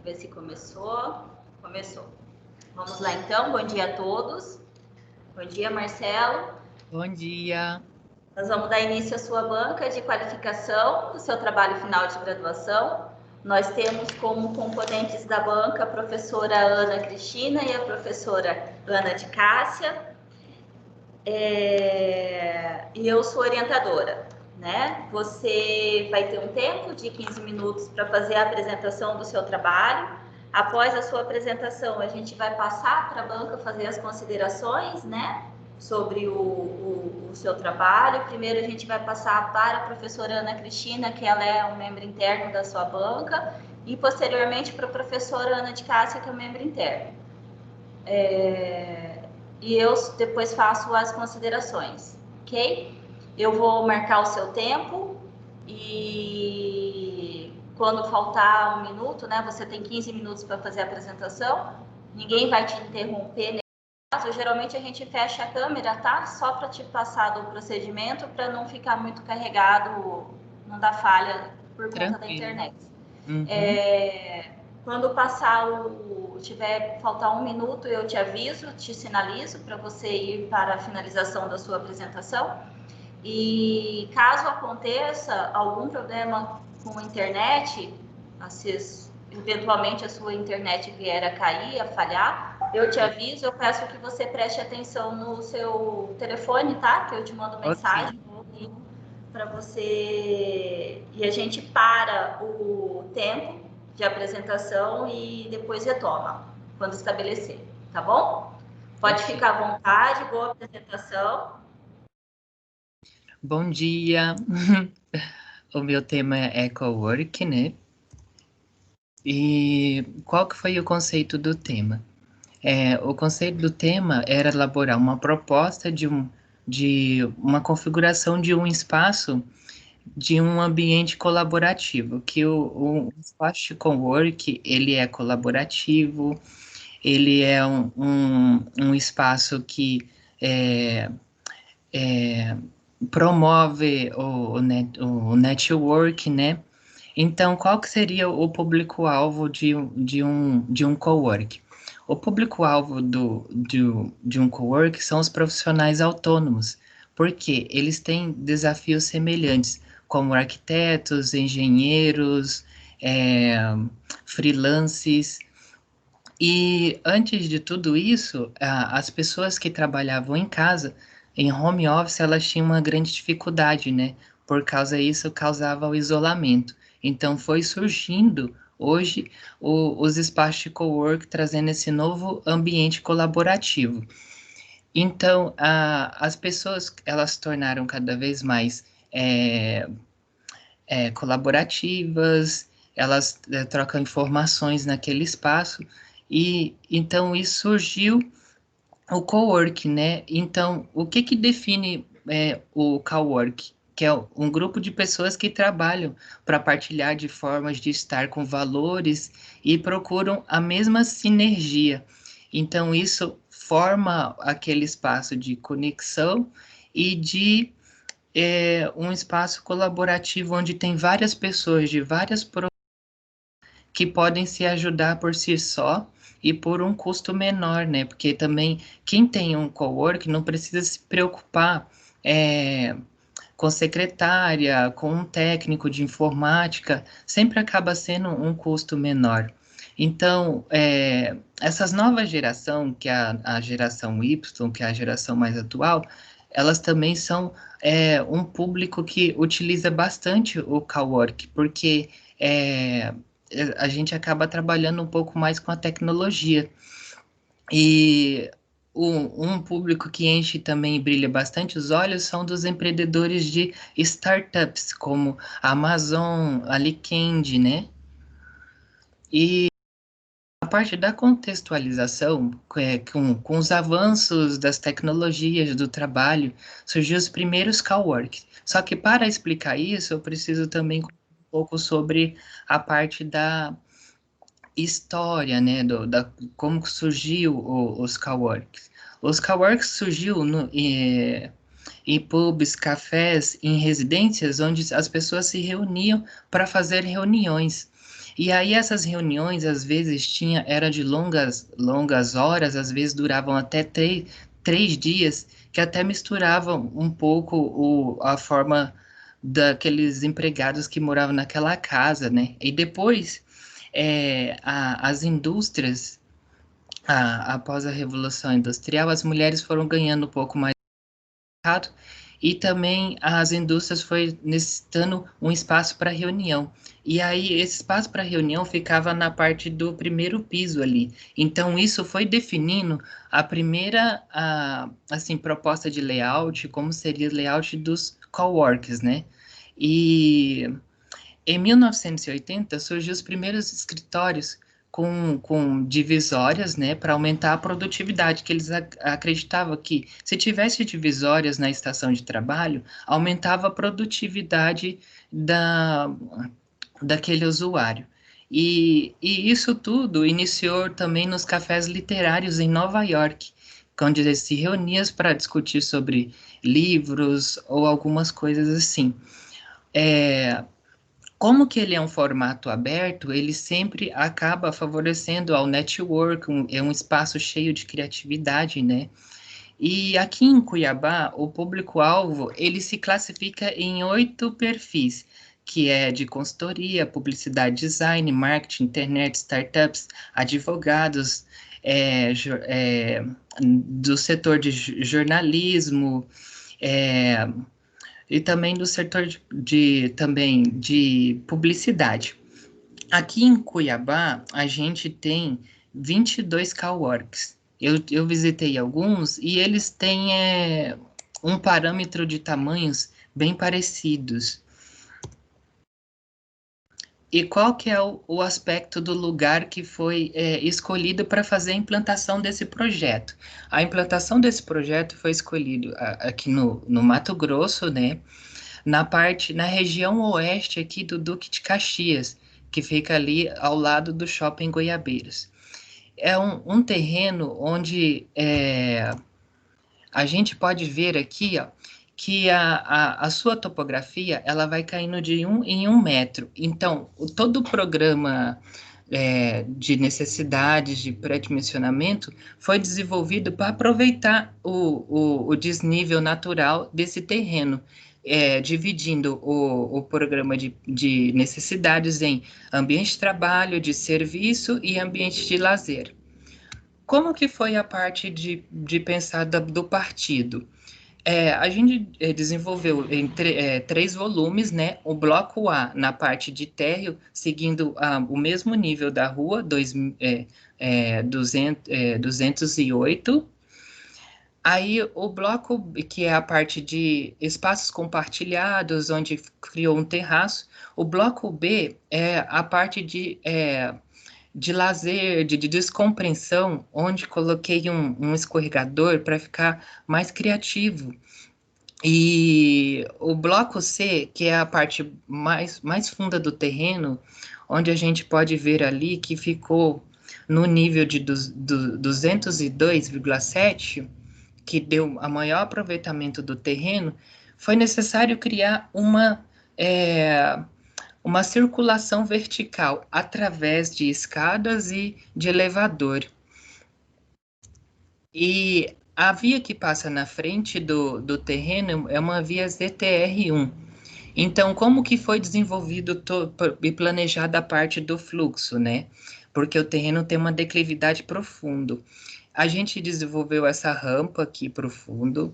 ver se começou. Começou. Vamos lá, então. Bom dia a todos. Bom dia, Marcelo. Bom dia. Nós vamos dar início à sua banca de qualificação do seu trabalho final de graduação. Nós temos como componentes da banca a professora Ana Cristina e a professora Ana de Cássia. E eu sou orientadora, né? Você vai ter um tempo de 15 minutos para fazer a apresentação do seu trabalho. Após a sua apresentação, a gente vai passar para a banca fazer as considerações, né? Sobre o seu trabalho. Primeiro, a gente vai passar para a professora Ana Cristina, que ela é um membro interno da sua banca, e posteriormente para a professora Ana de Cássia, que é um membro interno. E eu depois faço as considerações, ok? Eu vou marcar o seu tempo e quando faltar um minuto, né? Você tem 15 minutos para fazer a apresentação, ninguém vai te interromper. Geralmente a gente fecha a câmera, tá? Só para te passar do procedimento, para não ficar muito carregado, não dar falha por conta da internet. Uhum. Quando passar faltar um minuto, eu te aviso, te sinalizo para você ir para a finalização da sua apresentação. E caso aconteça algum problema com a internet, eventualmente a sua internet vier a cair, a falhar, eu te aviso, eu peço que você preste atenção no seu telefone, tá? Que eu te mando mensagem para você, e a gente para o tempo de apresentação e depois retoma, quando estabelecer, tá bom? Pode ficar à vontade, boa apresentação. Bom dia. O meu tema é cowork, né? E qual que foi o conceito do tema? O conceito do tema era elaborar uma proposta de uma configuração de um espaço de um ambiente colaborativo, que o espaço de cowork, ele é colaborativo, ele é um espaço que promove o network, né? Então, qual que seria o público-alvo de um cowork? O público-alvo de um cowork são os profissionais autônomos, porque eles têm desafios semelhantes, como arquitetos, engenheiros, freelances. E antes de tudo isso, as pessoas que trabalhavam em casa, em home office, elas tinham uma grande dificuldade, né? Por causa disso, causava o isolamento. Então, foi surgindo hoje os espaços de cowork, trazendo esse novo ambiente colaborativo. Então, as pessoas, elas se tornaram cada vez mais colaborativas, elas trocam informações naquele espaço, e então isso surgiu o cowork, né? Então, o que define o cowork? Que é um grupo de pessoas que trabalham para partilhar de formas de estar com valores e procuram a mesma sinergia. Então, isso forma aquele espaço de conexão e de um espaço colaborativo onde tem várias pessoas de várias que podem se ajudar por si só e por um custo menor, né? Porque também quem tem um cowork não precisa se preocupar com secretária, com um técnico de informática, sempre acaba sendo um custo menor. Então, essas novas gerações, que é a geração Y, que é a geração mais atual, elas também são um público que utiliza bastante o cowork, porque a gente acaba trabalhando um pouco mais com a tecnologia. E um público que enche também e brilha bastante os olhos são dos empreendedores de startups, como a Amazon, a LinkedIn, né? E a parte da contextualização, com os avanços das tecnologias do trabalho, surgiu os primeiros coworks. Só que para explicar isso, eu preciso também um pouco sobre a parte da história, né, como surgiu os coworks. Os coworks surgiu em pubs, cafés, em residências, onde as pessoas se reuniam para fazer reuniões. E aí essas reuniões, às vezes, era de longas horas, às vezes duravam até três dias, que até misturavam um pouco a forma daqueles empregados que moravam naquela casa, né? E depois, as indústrias, após a Revolução Industrial, as mulheres foram ganhando um pouco mais mercado, e também as indústrias foi necessitando um espaço para reunião. E aí esse espaço para reunião ficava na parte do primeiro piso ali. Então isso foi definindo a primeira assim proposta de layout, como seria o layout dos coworks, né? E em 1980 surgiu os primeiros escritórios com divisórias, né, para aumentar a produtividade, que eles acreditavam que se tivesse divisórias na estação de trabalho, aumentava a produtividade daquele usuário. E isso tudo iniciou também nos cafés literários em Nova York, onde eles se reuniam para discutir sobre livros ou algumas coisas assim. É, Como que ele é um formato aberto, ele sempre acaba favorecendo ao network, é um espaço cheio de criatividade, né? E aqui em Cuiabá, o público-alvo, ele se classifica em 8 perfis, que é de consultoria, publicidade, design, marketing, internet, startups, advogados, do setor de jornalismo, é, e também do setor também de publicidade. Aqui em Cuiabá, a gente tem 22 coworks. Eu visitei alguns e eles têm um parâmetro de tamanhos bem parecidos. E qual que é o aspecto do lugar que foi escolhido para fazer a implantação desse projeto? A implantação desse projeto foi escolhido aqui no Mato Grosso, né? Na região oeste aqui do Duque de Caxias, que fica ali ao lado do Shopping Goiabeiras. É um terreno onde a gente pode ver aqui, ó, que a sua topografia ela vai caindo de 1 em 1 metro. Então, todo o programa de necessidades de pré-dimensionamento foi desenvolvido para aproveitar o desnível natural desse terreno, dividindo o programa de necessidades em ambiente de trabalho, de serviço e ambiente de lazer. Como que foi a parte de pensar do partido? A gente desenvolveu em 3 volumes, né? O bloco A na parte de térreo, seguindo o mesmo nível da rua, 208. Aí o bloco, que é a parte de espaços compartilhados, onde criou um terraço. O bloco B é a parte de lazer, de descompressão, onde coloquei um escorregador para ficar mais criativo. E o bloco C, que é a parte mais funda do terreno, onde a gente pode ver ali que ficou no nível de 202,7, que deu a maior aproveitamento do terreno, foi necessário criar uma circulação vertical através de escadas e de elevador. E a via que passa na frente do terreno é uma via ZTR1. Então, como que foi desenvolvido e planejada a parte do fluxo, né? Porque o terreno tem uma declividade profunda. A gente desenvolveu essa rampa aqui para o fundo,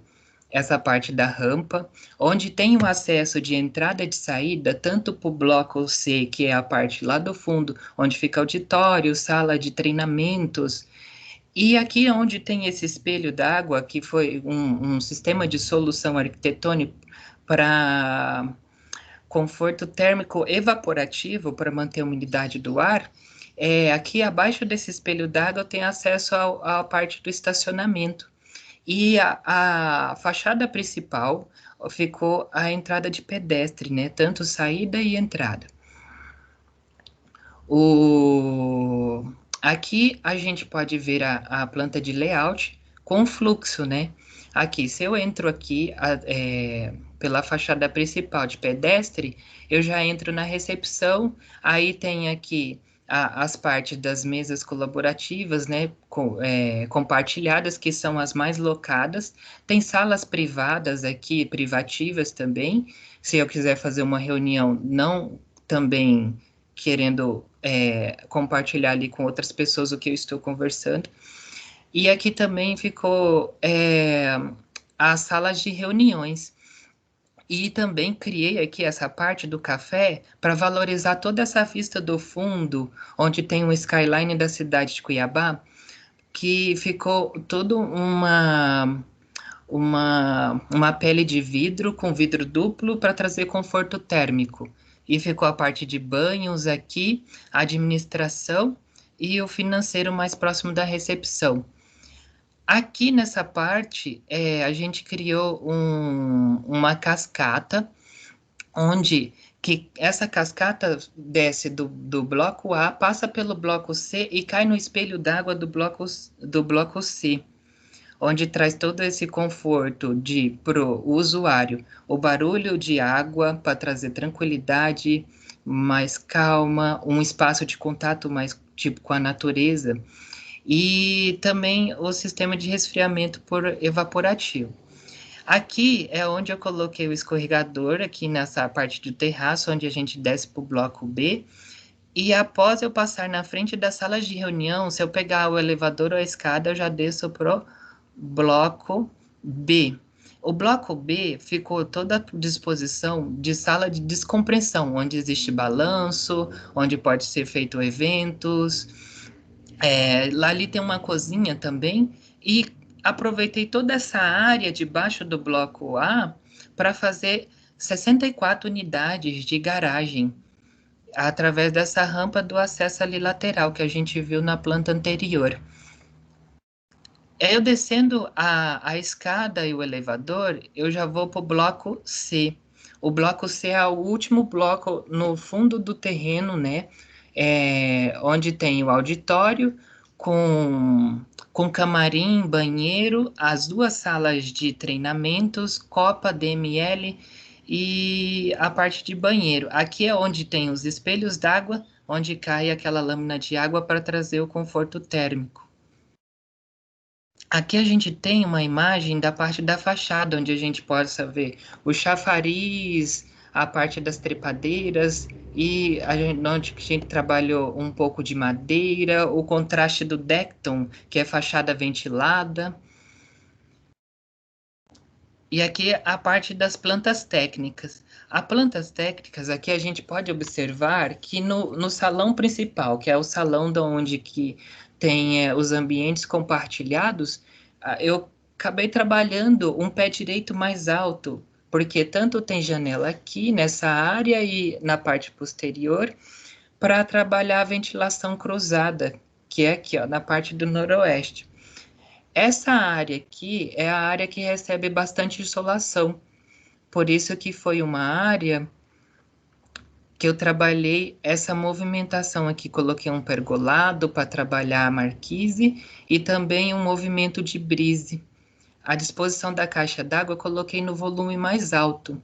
essa parte da rampa, onde tem o acesso de entrada e de saída, tanto para o bloco C, que é a parte lá do fundo, onde fica auditório, sala de treinamentos, e aqui onde tem esse espelho d'água, que foi um sistema de solução arquitetônica para conforto térmico evaporativo, para manter a umidade do ar, aqui abaixo desse espelho d'água tem acesso à parte do estacionamento. E a fachada principal ficou a entrada de pedestre, né? Tanto saída e entrada. Aqui a gente pode ver a planta de layout com fluxo, né? Aqui, se eu entro aqui pela fachada principal de pedestre, eu já entro na recepção, aí tem aqui as partes das mesas colaborativas, né, compartilhadas, que são as mais locadas, tem salas privadas aqui, privativas também, se eu quiser fazer uma reunião, não também querendo compartilhar ali com outras pessoas o que eu estou conversando. E aqui também ficou as salas de reuniões. E também criei aqui essa parte do café para valorizar toda essa vista do fundo, onde tem o skyline da cidade de Cuiabá, que ficou toda uma pele de vidro com vidro duplo para trazer conforto térmico. E ficou a parte de banhos aqui, administração e o financeiro mais próximo da recepção. Aqui nessa parte, a gente criou uma cascata, onde que essa cascata desce do bloco A, passa pelo bloco C e cai no espelho d'água do bloco C, onde traz todo esse conforto para o usuário, o barulho de água para trazer tranquilidade, mais calma, um espaço de contato mais tipo com a natureza, e também o sistema de resfriamento por evaporativo. Aqui é onde eu coloquei o escorregador, aqui nessa parte do terraço, onde a gente desce para o bloco B. E após eu passar na frente das salas de reunião, se eu pegar o elevador ou a escada, eu já desço pro bloco B. O bloco B ficou toda à disposição de sala de descompressão, onde existe balanço, onde pode ser feito eventos. Lá ali tem uma cozinha também, e aproveitei toda essa área debaixo do bloco A para fazer 64 unidades de garagem, através dessa rampa do acesso ali lateral que a gente viu na planta anterior. Eu descendo a escada e o elevador, eu já vou para o bloco C. O bloco C é o último bloco no fundo do terreno, né? Onde tem o auditório com camarim, banheiro, as duas salas de treinamentos, copa, DML e a parte de banheiro. Aqui é onde tem os espelhos d'água, onde cai aquela lâmina de água para trazer o conforto térmico. Aqui a gente tem uma imagem da parte da fachada, onde a gente possa ver o chafariz, a parte das trepadeiras, e onde a gente trabalhou um pouco de madeira, o contraste do Decton, que é fachada ventilada. E aqui a parte das plantas técnicas. As plantas técnicas, aqui a gente pode observar que no salão principal, que é o salão onde que tem os ambientes compartilhados, eu acabei trabalhando um pé direito mais alto, porque tanto tem janela aqui nessa área e na parte posterior, para trabalhar a ventilação cruzada, que é aqui, ó, na parte do noroeste. Essa área aqui é a área que recebe bastante insolação, por isso que foi uma área que eu trabalhei essa movimentação aqui, coloquei um pergolado para trabalhar a marquise e também um movimento de brise. A disposição da caixa d'água eu coloquei no volume mais alto,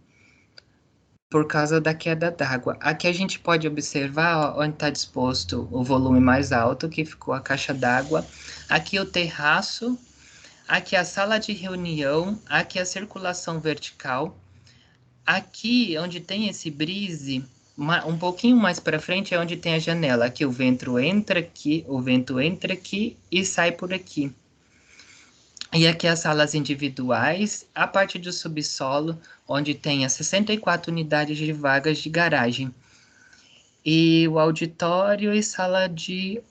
por causa da queda d'água. Aqui a gente pode observar onde está disposto o volume mais alto, que ficou a caixa d'água. Aqui o terraço, aqui a sala de reunião, aqui a circulação vertical. Aqui, onde tem esse brise, um pouquinho mais para frente é onde tem a janela. Aqui o vento entra aqui e sai por aqui. E aqui as salas individuais, a parte do subsolo, onde tem as 64 unidades de vagas de garagem. E o auditório e sala de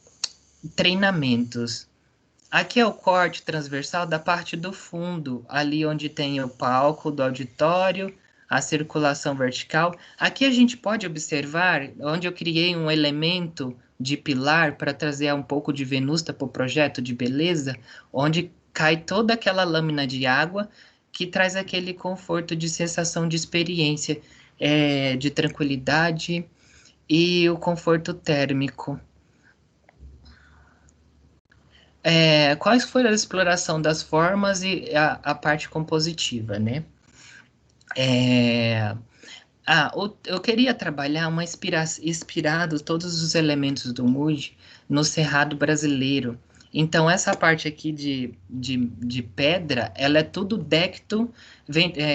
treinamentos. Aqui é o corte transversal da parte do fundo, ali onde tem o palco do auditório, a circulação vertical. Aqui a gente pode observar onde eu criei um elemento de pilar para trazer um pouco de venusta para o projeto de beleza, onde cai toda aquela lâmina de água que traz aquele conforto de sensação de experiência, de tranquilidade e o conforto térmico. Quais foram a exploração das formas e a parte compositiva, né? É, eu queria trabalhar inspirado todos os elementos do Mood no Cerrado brasileiro. Então, essa parte aqui de pedra, ela é tudo decto,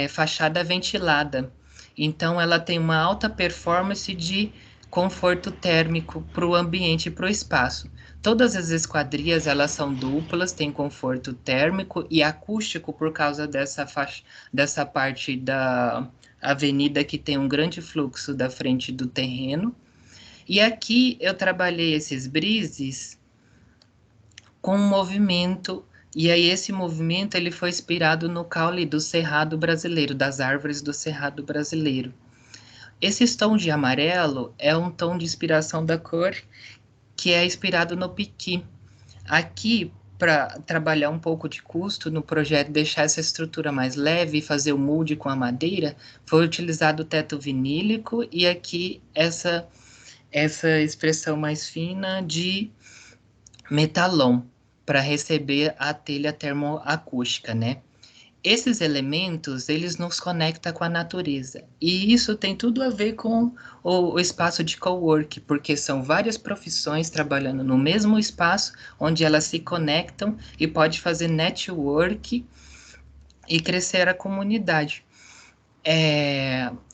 fachada ventilada. Então, ela tem uma alta performance de conforto térmico para o ambiente e para o espaço. Todas as esquadrias, elas são duplas, tem conforto térmico e acústico por causa dessa parte da avenida que tem um grande fluxo da frente do terreno. E aqui eu trabalhei esses brises com um movimento, e aí esse movimento ele foi inspirado no caule do Cerrado brasileiro, das árvores do Cerrado brasileiro. Esse tom de amarelo é um tom de inspiração da cor que é inspirado no piqui. Aqui, para trabalhar um pouco de custo no projeto, deixar essa estrutura mais leve e fazer o molde com a madeira, foi utilizado o teto vinílico e aqui essa expressão mais fina de metalon para receber a telha termoacústica, né? Esses elementos, eles nos conectam com a natureza. E isso tem tudo a ver com o espaço de cowork, porque são várias profissões trabalhando no mesmo espaço, onde elas se conectam e pode fazer network e crescer a comunidade.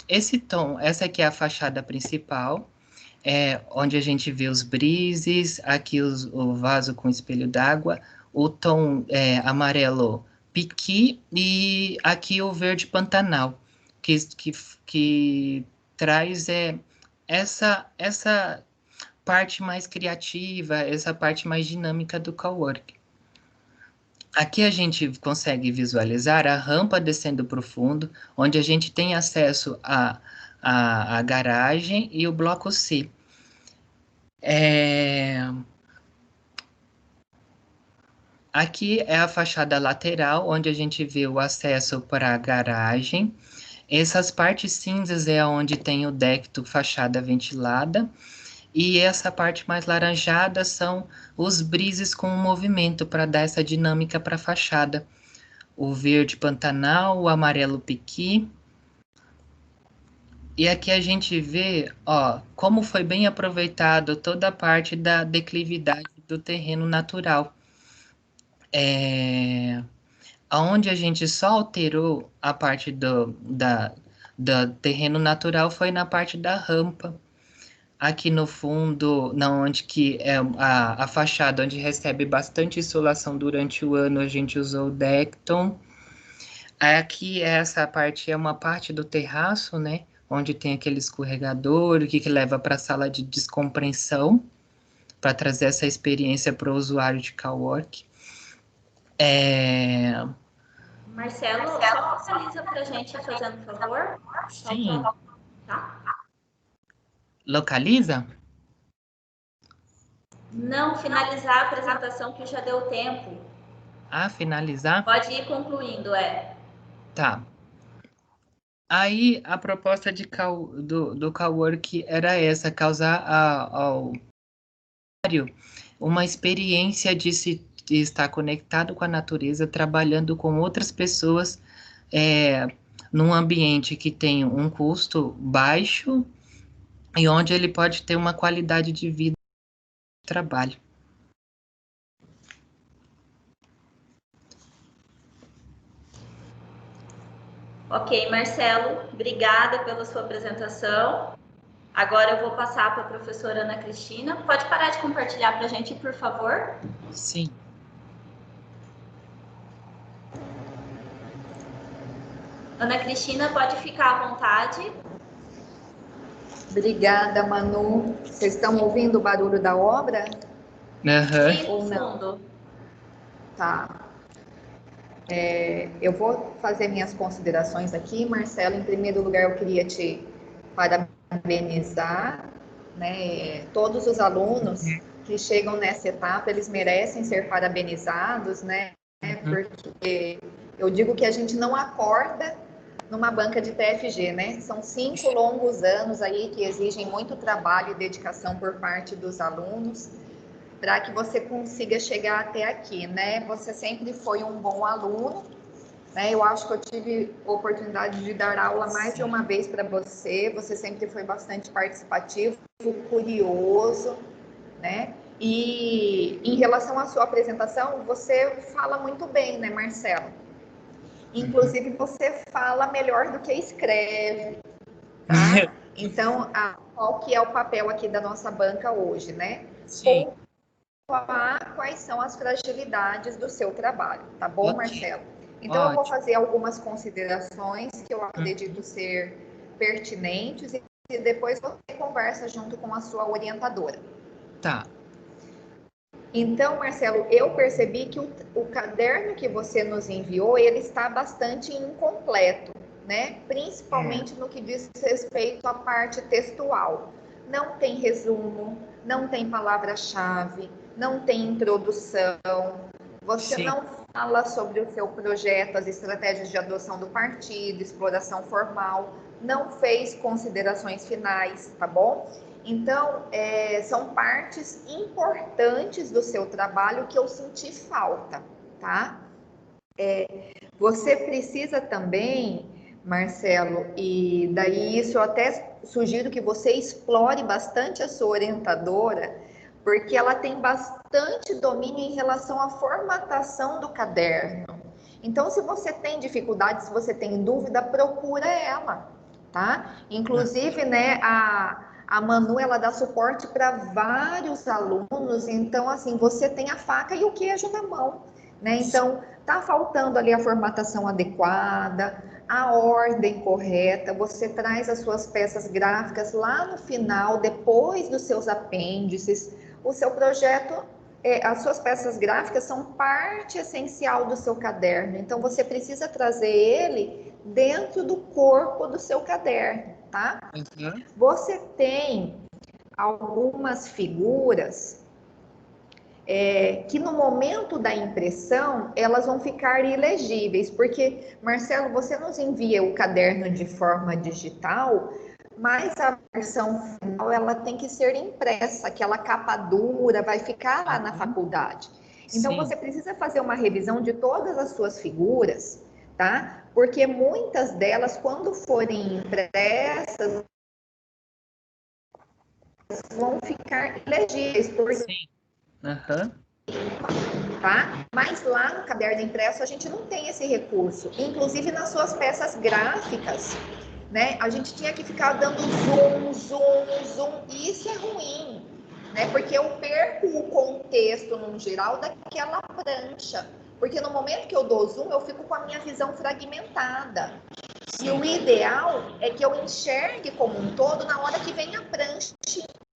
Esse tom, essa aqui é a fachada principal, onde a gente vê os brises, aqui o vaso com espelho d'água, o tom amarelo piqui e aqui o verde pantanal, que traz essa parte mais criativa, essa parte mais dinâmica do cowork. Aqui a gente consegue visualizar a rampa descendo para o fundo, onde a gente tem acesso à garagem e o bloco C. Aqui é a fachada lateral, onde a gente vê o acesso para a garagem. Essas partes cinzas é onde tem o decto fachada ventilada. E essa parte mais laranjada são os brises com o movimento para dar essa dinâmica para a fachada. O verde pantanal, o amarelo piqui. E aqui a gente vê, ó, como foi bem aproveitado toda a parte da declividade do terreno natural. Onde a gente só alterou a parte do terreno natural foi na parte da rampa. Aqui no fundo, onde que é a fachada, onde recebe bastante insolação durante o ano, a gente usou o Decton. Aqui essa parte é uma parte do terraço, né? Onde tem aquele escorregador que leva para a sala de descompressão, para trazer essa experiência para o usuário de cowork. Marcelo, só finaliza para a gente, fazendo favor. Sim. Tá? Localiza? Não, finalizar a apresentação que já deu tempo. Finalizar? Pode ir concluindo, Tá. Aí a proposta do cowork era essa, causar ao usuário uma experiência de estar conectado com a natureza, trabalhando com outras pessoas num ambiente que tem um custo baixo e onde ele pode ter uma qualidade de vida e trabalho. Ok, Marcelo, obrigada pela sua apresentação. Agora eu vou passar para a professora Ana Cristina. Pode parar de compartilhar para a gente, por favor? Sim. Ana Cristina, pode ficar à vontade. Obrigada, Manu. Vocês estão ouvindo o barulho da obra? Sim, Ou no não? fundo. Tá. Eu vou fazer minhas considerações aqui. Marcelo, em primeiro lugar, eu queria te parabenizar, né? Todos os alunos que chegam nessa etapa, eles merecem ser parabenizados, né? Porque eu digo que a gente não acorda numa banca de TFG, né? São 5 longos anos aí que exigem muito trabalho e dedicação por parte dos alunos para que você consiga chegar até aqui, né? Você sempre foi um bom aluno né? Eu acho que eu tive a oportunidade de dar aula mais de uma vez para você. Você sempre foi bastante participativo, curioso, né? E em relação à sua apresentação, você fala muito bem, né, Marcelo? Inclusive, você fala melhor do que escreve, tá? Então, qual que é o papel aqui da nossa banca hoje, né? Sim. Pontuar quais são as fragilidades do seu trabalho, tá bom, Ok. Marcelo? Então, eu vou Ótimo. fazer algumas considerações que eu acredito ser pertinentes e depois você conversa junto com a sua orientadora. Tá. Então, Marcelo, eu percebi que o caderno que você nos enviou, ele está bastante incompleto, né? Principalmente no que diz respeito à parte textual. Não tem resumo, não tem palavra-chave, não tem introdução, você Sim. não fala sobre o seu projeto, as estratégias de adoção do partido, exploração formal, não fez considerações finais, tá bom? Então, são partes importantes do seu trabalho que eu senti falta, tá? Você precisa também, Marcelo, e daí isso eu até sugiro que você explore bastante a sua orientadora, porque ela tem bastante domínio em relação à formatação do caderno. Então, se você tem dificuldade, se você tem dúvida, procura ela, tá? Inclusive, né, a Manu, ela dá suporte para vários alunos, então, assim, você tem a faca e o queijo na mão, né? Então, tá faltando ali a formatação adequada, a ordem correta, você traz as suas peças gráficas lá no final, depois dos seus apêndices. O seu projeto, as suas peças gráficas são parte essencial do seu caderno, então você precisa trazer ele dentro do corpo do seu caderno, tá? Uhum. Você tem algumas figuras que no momento da impressão elas vão ficar ilegíveis, porque, Marcelo, você nos envia o caderno de forma digital, mas a versão final ela tem que ser impressa, aquela capa dura vai ficar lá na faculdade. Então Sim. você precisa fazer uma revisão de todas as suas figuras, tá? Porque muitas delas, quando forem impressas, vão ficar ilegíveis, porque Sim. Aham. tá? Mas lá no caderno impresso a gente não tem esse recurso. Inclusive nas suas peças gráficas, né? A gente tinha que ficar dando zoom, zoom, zoom, e isso é ruim, né? Porque eu perco o contexto, no geral, daquela prancha. Porque no momento que eu dou zoom, eu fico com a minha visão fragmentada. E o ideal é que eu enxergue como um todo na hora que vem a prancha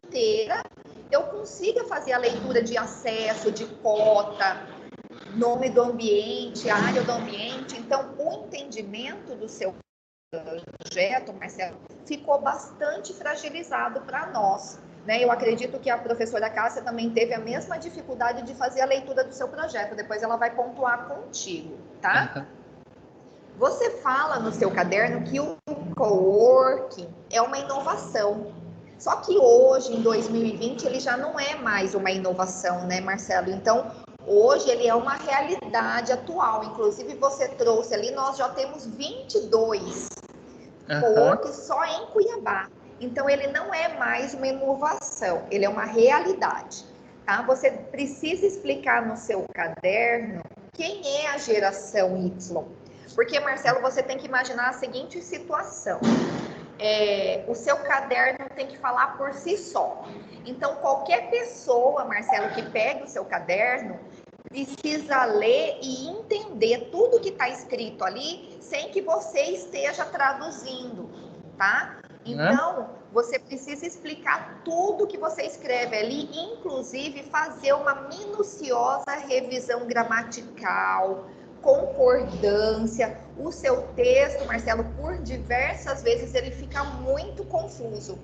inteira, eu consiga fazer a leitura de acesso, de cota, nome do ambiente, área do ambiente. Então, o entendimento do seu projeto, Marcelo, ficou bastante fragilizado para nós. Né? Eu acredito que a professora Cássia também teve a mesma dificuldade de fazer a leitura do seu projeto. Depois ela vai pontuar contigo, tá? Aham. Você fala no seu caderno que o coworking é uma inovação. Só que hoje, em 2020, ele já não é mais uma inovação, né, Marcelo? Então, hoje ele é uma realidade atual. Inclusive, você trouxe ali, nós já temos 22 Aham. coworking só em Cuiabá. Então, ele não é mais uma inovação, ele é uma realidade. Tá? Você precisa explicar no seu caderno quem é a geração Y. Porque, Marcelo, você tem que imaginar a seguinte situação. O seu caderno tem que falar por si só. Então, qualquer pessoa, Marcelo, que pegue o seu caderno, precisa ler e entender tudo que está escrito ali, sem que você esteja traduzindo, tá? Então, você precisa explicar tudo que você escreve ali, inclusive fazer uma minuciosa revisão gramatical, concordância. O seu texto, Marcelo, por diversas vezes ele fica muito confuso.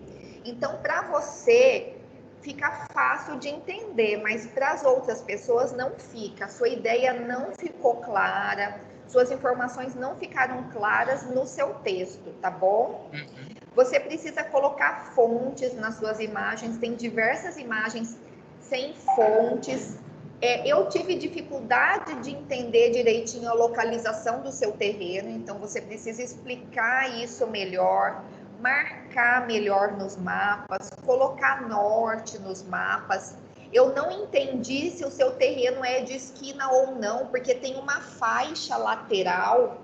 Então, para você fica fácil de entender, mas para as outras pessoas não fica. Sua ideia não ficou clara, suas informações não ficaram claras no seu texto, tá bom? Você precisa colocar fontes nas suas imagens, tem diversas imagens sem fontes, Eu tive dificuldade de entender direitinho a localização do seu terreno, então você precisa explicar isso melhor, marcar melhor nos mapas, colocar norte nos mapas. Eu não entendi se o seu terreno é de esquina ou não, porque tem uma faixa lateral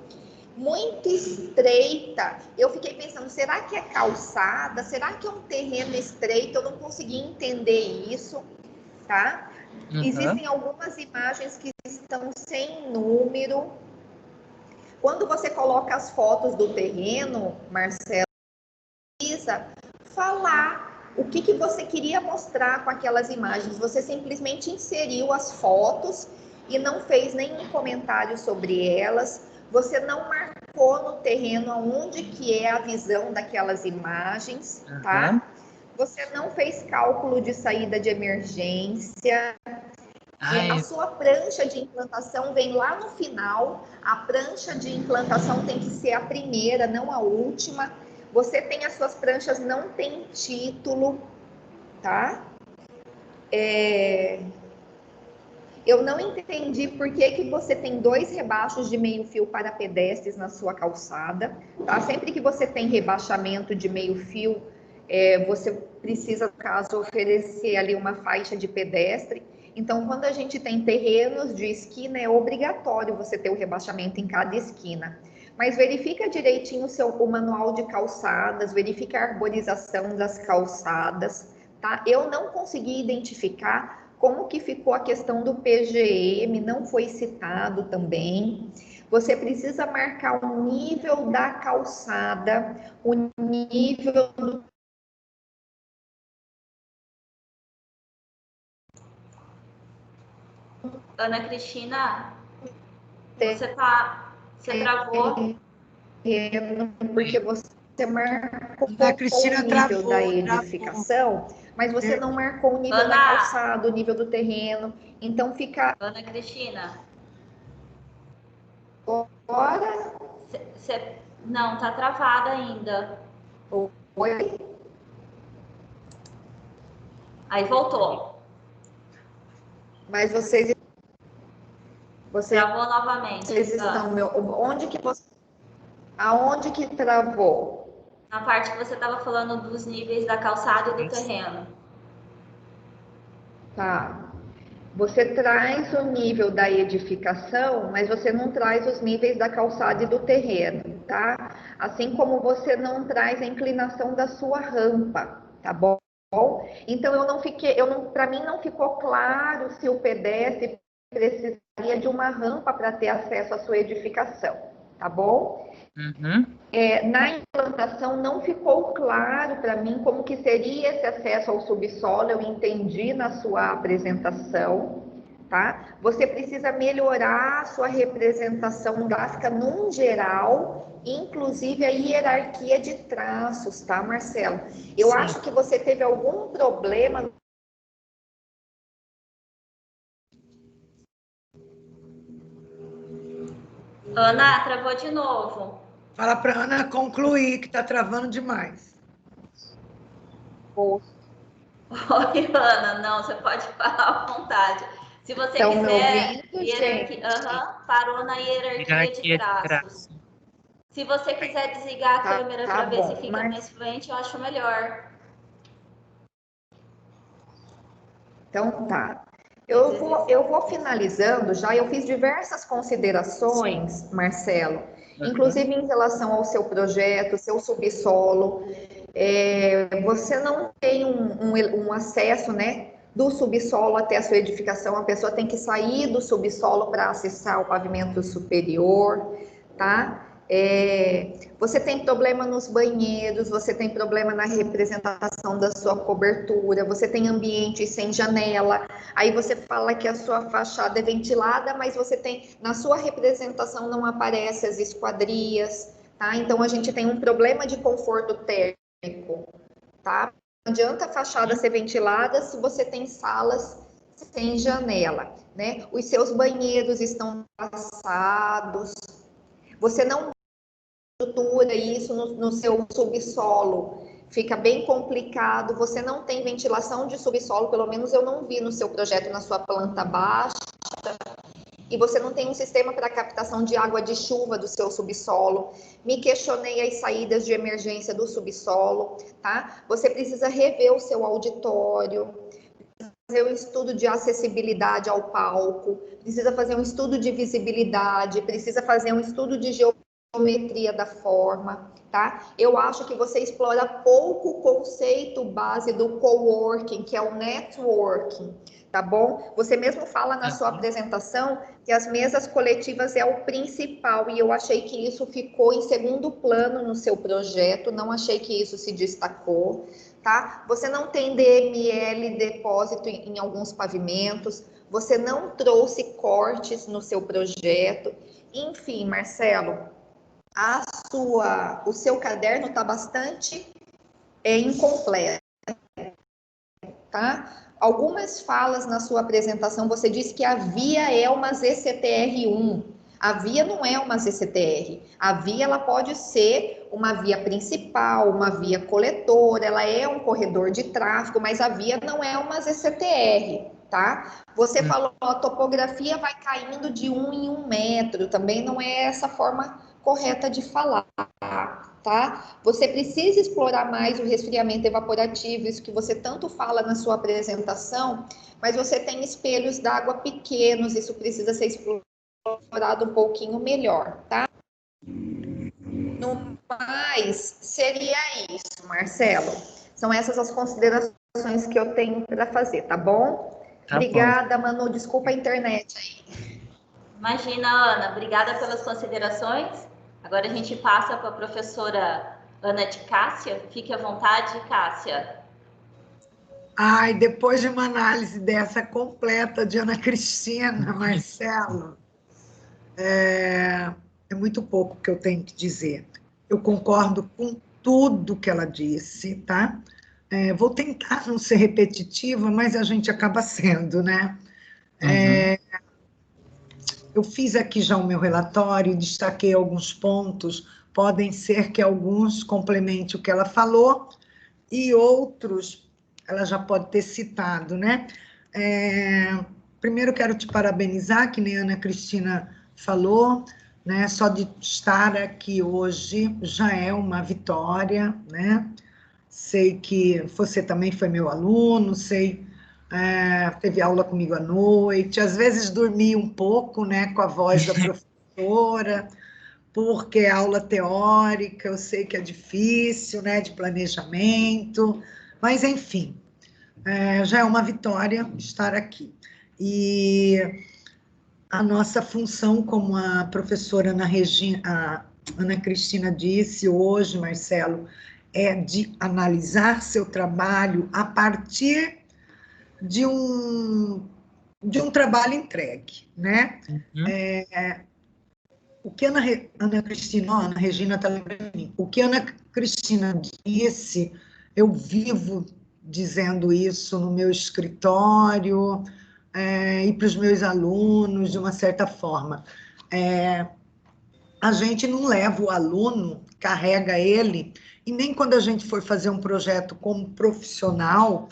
muito estreita. Eu fiquei pensando, será que é calçada? Será que é um terreno estreito? Eu não consegui entender isso, tá? Existem algumas imagens que estão sem número. Quando você coloca as fotos do terreno, Marcelo, precisa falar o que você queria mostrar com aquelas imagens. Você simplesmente inseriu as fotos e não fez nenhum comentário sobre elas. Você não marcou no terreno aonde que é a visão daquelas imagens, tá? Você não fez cálculo de saída de emergência. A sua prancha de implantação vem lá no final. A prancha de implantação tem que ser a primeira, não a última. Você tem as suas pranchas, não tem título, tá? Eu não entendi por que você tem 2 rebaixos de meio fio para pedestres na sua calçada, tá? Sempre que você tem rebaixamento de meio fio, você precisa, no caso, oferecer ali uma faixa de pedestre. Então, quando a gente tem terrenos de esquina, é obrigatório você ter o rebaixamento em cada esquina. Mas verifica direitinho o manual de calçadas, verifica a arborização das calçadas, tá? Eu não consegui identificar como que ficou a questão do PGM, não foi citado também. Você precisa marcar o nível da calçada, o nível do... Ana Cristina, você travou. Porque você marcou A Cristina o nível travou, da edificação, mas você não marcou o nível da calçada, o nível do terreno. Então fica... Ana Cristina. Agora... Não, tá travada ainda. Oi? Aí voltou. Mas vocês travou novamente. Vocês estão... Aonde que travou? Na parte que você estava falando dos níveis da calçada e do terreno. Tá. Você traz o nível da edificação, mas você não traz os níveis da calçada e do terreno, tá? Assim como você não traz a inclinação da sua rampa, tá bom? Então para mim não ficou claro se o pedestre precisaria de uma rampa para ter acesso à sua edificação, tá bom? Na implantação não ficou claro para mim como que seria esse acesso ao subsolo, eu entendi na sua apresentação, tá? Você precisa melhorar a sua representação gráfica num geral, inclusive a hierarquia de traços, tá, Marcelo? Eu acho que você teve algum problema. Ana, travou de novo. Fala para Ana concluir, que está travando demais. Oi, Ana, não, você pode falar à vontade. Se você quiser, parou na hierarquia de traços. Se você quiser desligar a câmera para ver se fica mais fluente, eu acho melhor. Então tá. Eu vou finalizando já. Eu fiz diversas considerações, Marcelo, inclusive em relação ao seu projeto, seu subsolo. Você não tem um acesso, né, do subsolo até a sua edificação. A pessoa tem que sair do subsolo para acessar o pavimento superior, tá? Você tem problema nos banheiros, você tem problema na representação da sua cobertura, você tem ambiente sem janela, aí você fala que a sua fachada é ventilada, mas você tem, na sua representação não aparece as esquadrias, tá? Então a gente tem um problema de conforto térmico, tá? Não adianta a fachada ser ventilada se você tem salas sem janela, né? Os seus banheiros estão passados, você não estrutura isso no seu subsolo fica bem complicado, você não tem ventilação de subsolo, pelo menos eu não vi no seu projeto, na sua planta baixa, e você não tem um sistema para captação de água de chuva do seu subsolo. Me questionei as saídas de emergência do subsolo, tá? Você precisa rever o seu auditório, fazer um estudo de acessibilidade ao palco, precisa fazer um estudo de visibilidade, precisa fazer um estudo de geometria da forma, tá? Eu acho que você explora pouco o conceito base do coworking, que é o networking, tá bom? Você mesmo fala na sua apresentação que as mesas coletivas é o principal, e eu achei que isso ficou em segundo plano no seu projeto, não achei que isso se destacou, tá? Você não tem DML, depósito em alguns pavimentos, você não trouxe cortes no seu projeto, enfim, Marcelo, o seu caderno está bastante incompleto, tá? Algumas falas na sua apresentação, você disse que a via é uma ZCTR1. A via não é uma ZCTR. A via, ela pode ser uma via principal, uma via coletora, ela é um corredor de tráfego, mas a via não é uma ZCTR, tá? Você falou, a topografia vai caindo de 1 em 1 metro, também não é essa forma correta de falar, tá? Você precisa explorar mais o resfriamento evaporativo, isso que você tanto fala na sua apresentação, mas você tem espelhos d'água pequenos, isso precisa ser explorado um pouquinho melhor, tá? No mais, seria isso, Marcelo. São essas as considerações que eu tenho para fazer, tá bom? Tá Obrigada, bom. Manu, desculpa a internet aí. Imagina, Ana, obrigada pelas considerações. Agora a gente passa para a professora Ana de Cássia. Fique à vontade, Cássia. Ai, depois de uma análise dessa completa de Ana Cristina, Marcelo, é muito pouco que eu tenho que dizer. Eu concordo com tudo que ela disse, tá? Vou tentar não ser repetitiva, mas a gente acaba sendo, né? Eu fiz aqui já o meu relatório, destaquei alguns pontos, podem ser que alguns complemente o que ela falou, e outros ela já pode ter citado, né? Primeiro quero te parabenizar, que nem a Ana Cristina falou, né? Só de estar aqui hoje já é uma vitória, né? Sei que você também foi meu aluno, teve aula comigo à noite, às vezes dormi um pouco, né, com a voz da professora, porque é aula teórica, eu sei que é difícil, né, de planejamento, mas enfim, já é uma vitória estar aqui. E a nossa função, como a professora a Ana Cristina disse hoje, Marcelo, é de analisar seu trabalho a partir de um trabalho entregue, né? O que Ana Regina está lembrando de mim, o que Ana Cristina disse, eu vivo dizendo isso no meu escritório e para os meus alunos, de uma certa forma. A gente não leva o aluno, carrega ele, e nem quando a gente for fazer um projeto como profissional,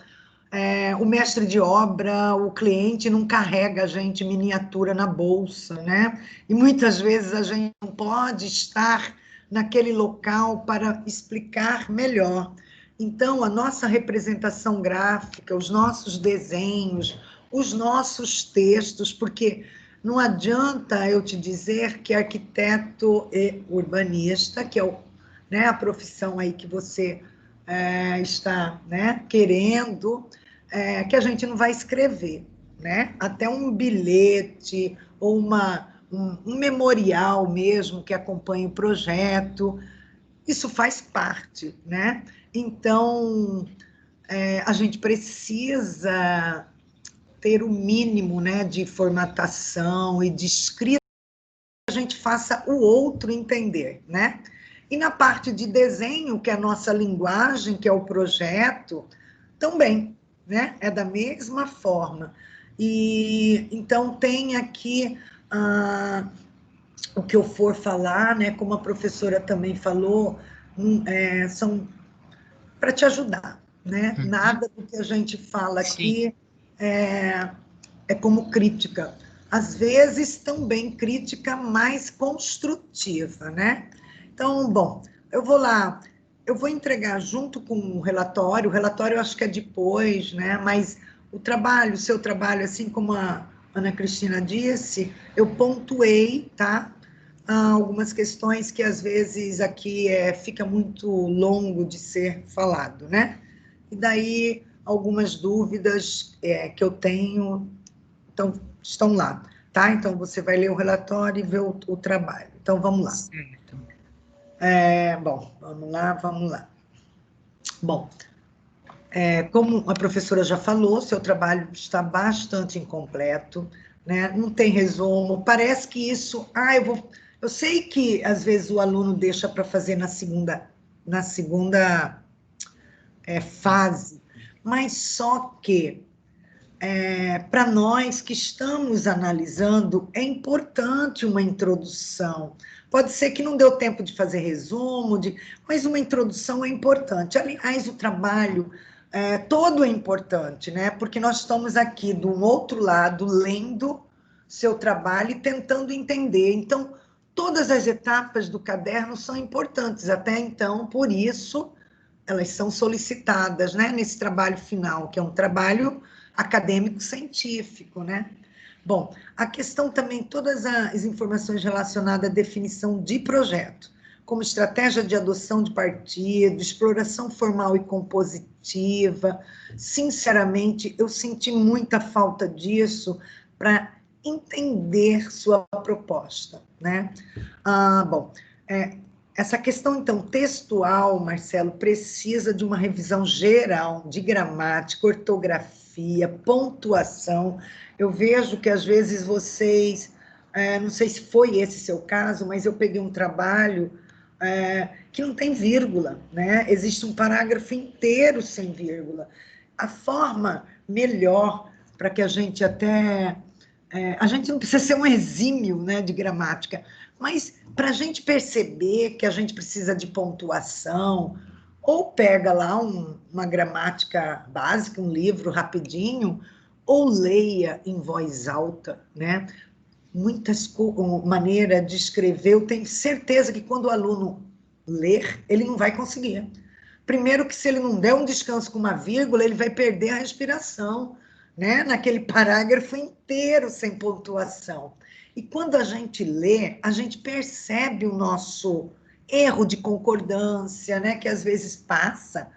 o mestre de obra, o cliente não carrega a gente miniatura na bolsa, né? E muitas vezes a gente não pode estar naquele local para explicar melhor. Então, a nossa representação gráfica, os nossos desenhos, os nossos textos, porque não adianta eu te dizer que arquiteto e urbanista, que é né, a profissão aí que você está, né, querendo, que a gente não vai escrever, né? Até um bilhete ou um memorial mesmo que acompanhe o projeto, isso faz parte, né? Então, a gente precisa ter o mínimo, né, de formatação e de escrita que a gente faça o outro entender, né? E na parte de desenho, que é a nossa linguagem, que é o projeto, também, né? É da mesma forma. E então tem aqui o que eu for falar, né? Como a professora também falou, para te ajudar, né? Nada do que a gente fala aqui é como crítica. Às vezes, também crítica mais construtiva, né? Então, bom, eu vou entregar junto com o relatório eu acho que é depois, né? Mas o seu trabalho, assim como a Ana Cristina disse, eu pontuei, tá? Algumas questões que às vezes aqui fica muito longo de ser falado, né? E daí algumas dúvidas que eu tenho, então estão lá, tá? Então você vai ler o relatório e ver o trabalho. Então vamos lá. Certo. Bom, vamos lá. Bom, como a professora já falou, seu trabalho está bastante incompleto, né? Não tem resumo, parece que isso... eu sei que, às vezes, o aluno deixa para fazer na segunda fase, mas só que, para nós que estamos analisando, é importante uma introdução. Pode ser que não deu tempo de fazer resumo, mas uma introdução é importante. Aliás, o trabalho todo é importante, né? Porque nós estamos aqui do outro lado, lendo seu trabalho e tentando entender. Então, todas as etapas do caderno são importantes, até então, por isso, elas são solicitadas, né? Nesse trabalho final, que é um trabalho acadêmico-científico, né? Bom, a questão também, todas as informações relacionadas à definição de projeto, como estratégia de adoção de partido, exploração formal e compositiva. Sinceramente, eu senti muita falta disso para entender sua proposta, né? Bom, essa questão, então, textual, Marcelo, precisa de uma revisão geral de gramática, ortografia, pontuação. Eu vejo que, às vezes, vocês... não sei se foi esse seu caso, mas eu peguei um trabalho que não tem vírgula, né? Existe um parágrafo inteiro sem vírgula. A forma melhor para que a gente até... a gente não precisa ser um exímio, né, de gramática, mas para a gente perceber que a gente precisa de pontuação, ou pega lá uma gramática básica, um livro rapidinho, ou leia em voz alta, né? Muitas maneiras de escrever, eu tenho certeza que quando o aluno ler, ele não vai conseguir. Primeiro que se ele não der um descanso com uma vírgula, ele vai perder a respiração, né? Naquele parágrafo inteiro sem pontuação. E quando a gente lê, a gente percebe o nosso erro de concordância, né? Que às vezes passa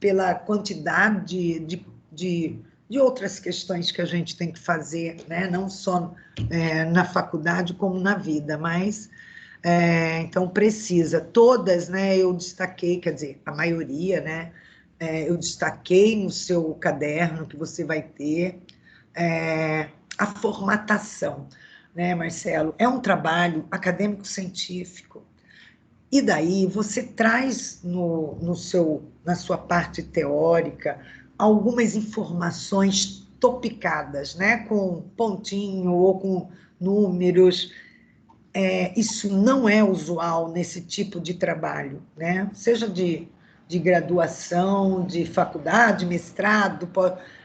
pela quantidade de outras questões que a gente tem que fazer, né? Não só na faculdade, como na vida, mas... então, precisa. Todas, né, eu destaquei, quer dizer, a maioria, né? Eu destaquei no seu caderno que você vai ter a formatação, né, Marcelo? É um trabalho acadêmico-científico. E daí você traz na sua parte teórica algumas informações topicadas, né? Com pontinho ou com números. Isso não é usual nesse tipo de trabalho, né? Seja de graduação, de faculdade, mestrado,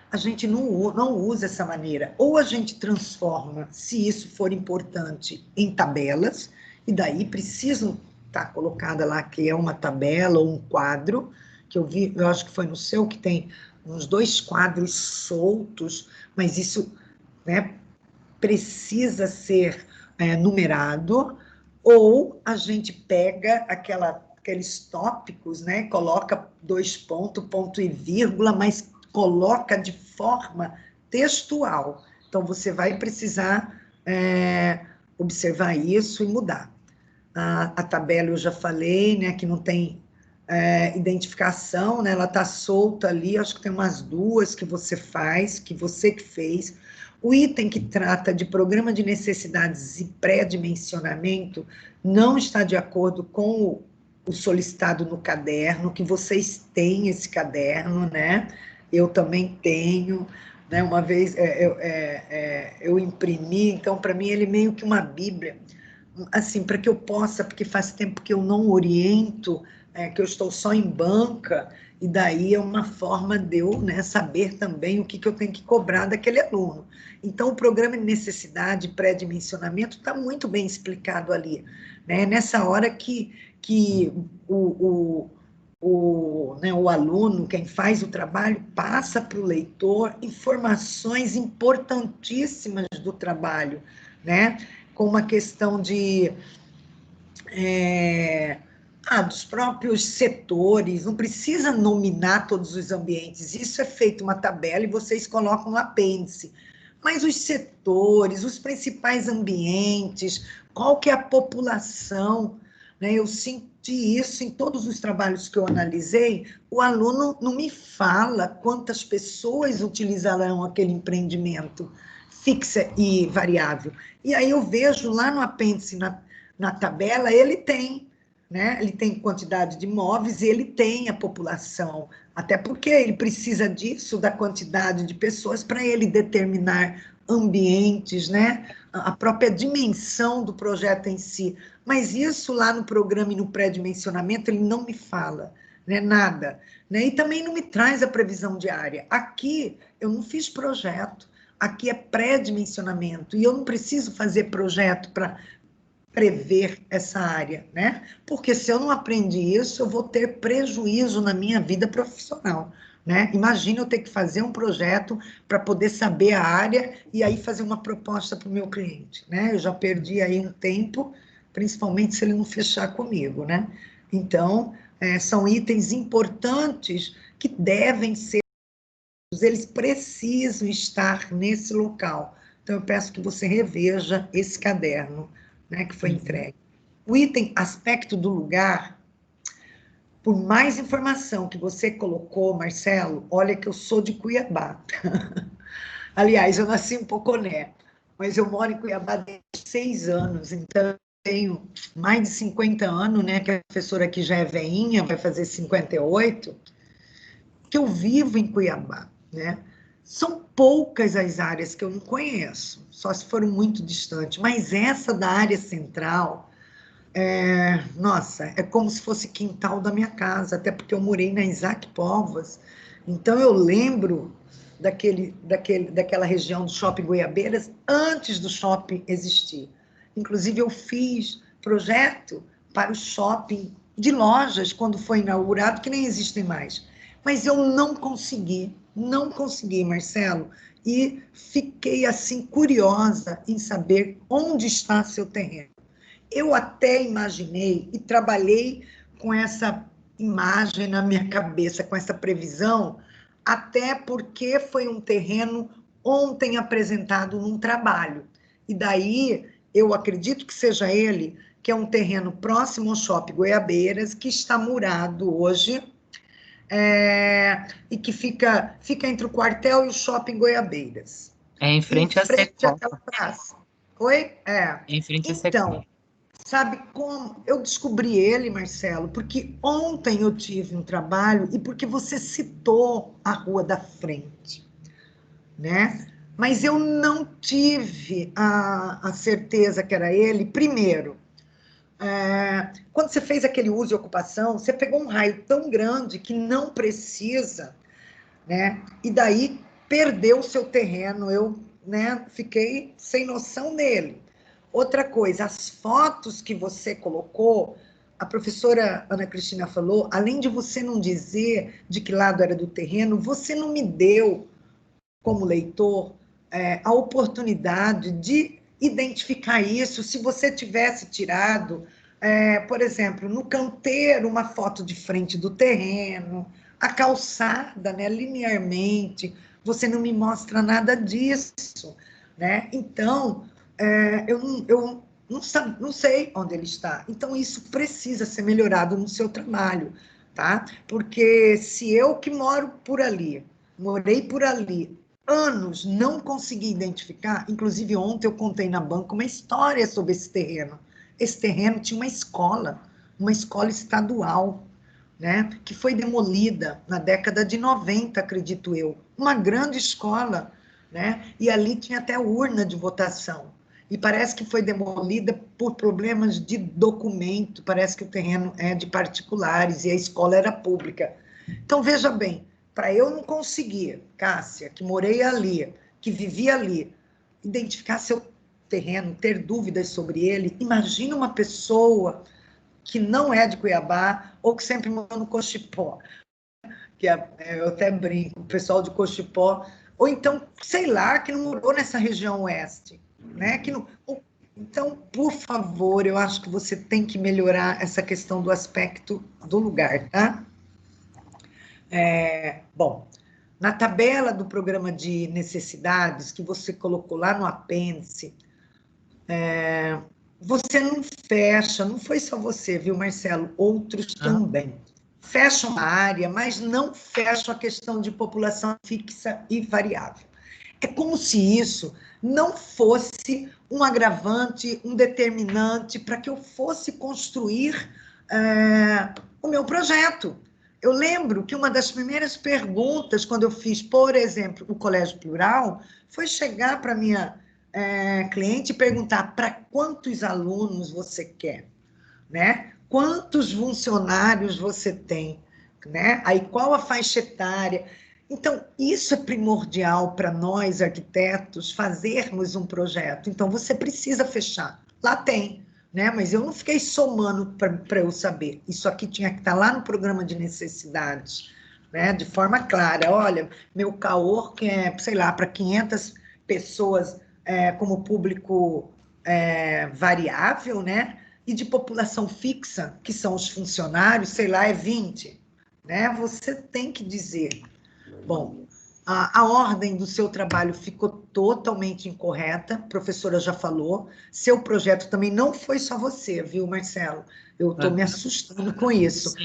a gente não usa essa maneira. Ou a gente transforma, se isso for importante, em tabelas, e daí precisam estar colocada lá que é uma tabela ou um quadro, que eu vi, eu acho que foi no seu, que tem uns 2 quadros soltos, mas isso, né, precisa ser numerado, ou a gente pega aqueles tópicos, né, coloca 2 pontos, ponto e vírgula, mas coloca de forma textual. Então, você vai precisar observar isso e mudar. A tabela eu já falei, né, que não tem identificação, né, ela está solta ali, acho que tem umas 2 que você faz, que você que fez. O item que trata de programa de necessidades e pré-dimensionamento não está de acordo com o solicitado no caderno, que vocês têm esse caderno, né? Eu também tenho, né? Uma vez eu imprimi, então, para mim, ele é meio que uma bíblia, assim, para que eu possa, porque faz tempo que eu não oriento, que eu estou só em banca, E daí é uma forma de eu, né, saber também o que eu tenho que cobrar daquele aluno. Então, o programa de necessidade, pré-dimensionamento, está muito bem explicado ali, né? Nessa hora que o aluno, quem faz o trabalho, passa para o leitor informações importantíssimas do trabalho, né? Como a questão dos próprios setores, não precisa nominar todos os ambientes, isso é feito uma tabela e vocês colocam no apêndice. Mas os setores, os principais ambientes, qual que é a população, né? Eu senti isso em todos os trabalhos que eu analisei, o aluno não me fala quantas pessoas utilizarão aquele empreendimento, fixa e variável. E aí eu vejo lá no apêndice, na tabela, ele tem, né? Ele tem quantidade de imóveis e ele tem a população, até porque ele precisa disso, da quantidade de pessoas, para ele determinar ambientes, né? A própria dimensão do projeto em si. Mas isso lá no programa e no pré-dimensionamento, ele não me fala, né? Nada. Né? E também não me traz a previsão diária. Aqui, eu não fiz projeto, aqui é pré-dimensionamento, e eu não preciso fazer projeto para prever essa área, né? Porque se eu não aprendi isso, eu vou ter prejuízo na minha vida profissional, né? Imagina eu ter que fazer um projeto para poder saber a área e aí fazer uma proposta para o meu cliente, né? Eu já perdi aí um tempo, principalmente se ele não fechar comigo, né? Então, são itens importantes que devem ser, eles precisam estar nesse local. Então, eu peço que você reveja esse caderno, né, que foi entregue. O item aspecto do lugar, por mais informação que você colocou, Marcelo, olha que eu sou de Cuiabá. Aliás, eu nasci em Poconé, mas eu moro em Cuiabá desde 6 anos, então eu tenho mais de 50 anos, né, que a professora aqui já é veinha, vai fazer 58, que eu vivo em Cuiabá, né? São poucas as áreas que eu não conheço, só se foram muito distantes, mas essa da área central, nossa, é como se fosse quintal da minha casa, até porque eu morei na Isaac Povas, então eu lembro daquela região do Shopping Goiabeiras antes do shopping existir. Inclusive, eu fiz projeto para o shopping de lojas quando foi inaugurado, que nem existem mais. Mas eu não consegui, Marcelo, e fiquei assim curiosa em saber onde está seu terreno. Eu até imaginei e trabalhei com essa imagem na minha cabeça, com essa previsão, até porque foi um terreno ontem apresentado num trabalho. E daí, eu acredito que seja ele, que é um terreno próximo ao Shopping Goiabeiras, que está murado hoje, e que fica entre o quartel e o Shopping Goiabeiras. É em frente à Secom. Àquela praça. Oi? Em frente à Então, Secom. sabe como eu descobri ele, Marcelo? Porque ontem eu tive um trabalho e porque você citou a Rua da Frente, né? Mas eu não tive a certeza que era ele. Primeiro, quando você fez aquele uso e ocupação, você pegou um raio tão grande que não precisa, né? E daí perdeu o seu terreno. Eu, né, fiquei sem noção dele. Outra coisa, as fotos que você colocou, a professora Ana Cristina falou, além de você não dizer de que lado era do terreno, você não me deu, como leitor, a oportunidade de identificar isso. Se você tivesse tirado, por exemplo, no canteiro, uma foto de frente do terreno, a calçada, né, linearmente, você não me mostra nada disso, né? Então, eu não sei onde ele está. Então, isso precisa ser melhorado no seu trabalho, tá? Porque se eu que moro por ali, morei por ali, anos, não consegui identificar, inclusive ontem eu contei na banca uma história sobre esse terreno. Esse terreno tinha uma escola estadual, né, que foi demolida na década de 90, acredito eu. Uma grande escola, né, e ali tinha até urna de votação. E parece que foi demolida por problemas de documento, parece que o terreno é de particulares e a escola era pública. Então, veja bem, para eu não conseguir, Cássia, que morei ali, que vivi ali, identificar seu terreno, ter dúvidas sobre ele, imagina uma pessoa que não é de Cuiabá ou que sempre morou no Cochipó, que eu até brinco, o pessoal de Cochipó, ou então, sei lá, que não morou nessa região oeste, né? Que não, então, por favor, eu acho que você tem que melhorar essa questão do aspecto do lugar, tá? Bom, na tabela do programa de necessidades que você colocou lá no apêndice, você não fecha, não foi só você, viu, Marcelo? Outros também. Fecham uma área, mas não fecham a questão de população fixa e variável. É como se isso não fosse um agravante, um determinante para que eu fosse construir o meu projeto. Eu lembro que uma das primeiras perguntas, quando eu fiz, por exemplo, o Colégio Plural, foi chegar para a minha cliente e perguntar para quantos alunos você quer, né? Quantos funcionários você tem, né? Aí qual a faixa etária? Então, isso é primordial para nós, arquitetos, fazermos um projeto. Então, você precisa fechar. Lá tem, né? Mas eu não fiquei somando para eu saber. Isso aqui tinha que estar lá no programa de necessidades, né? De forma clara. Olha, meu caor, que é, sei lá, para 500 pessoas como público variável, né? E de população fixa, que são os funcionários, sei lá, é 20, né? Você tem que dizer. Bom, a ordem do seu trabalho ficou totalmente incorreta, a professora já falou. Seu projeto também não foi só você, viu, Marcelo? Eu estou me assustando com isso.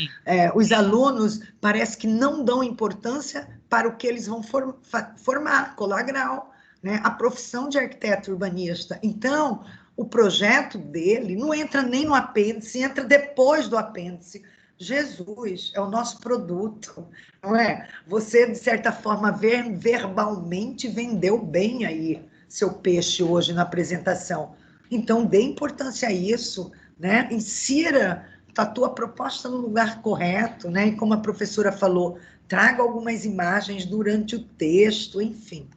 Os alunos parece que não dão importância para o que eles vão formar, colar grau, né? A profissão de arquiteto urbanista. Então, o projeto dele não entra nem no apêndice, entra depois do apêndice. Jesus, é o nosso produto, não é? Você, de certa forma, verbalmente vendeu bem aí seu peixe hoje na apresentação. Então, dê importância a isso, né? Insira a tua proposta no lugar correto, né? E como a professora falou, traga algumas imagens durante o texto, enfim.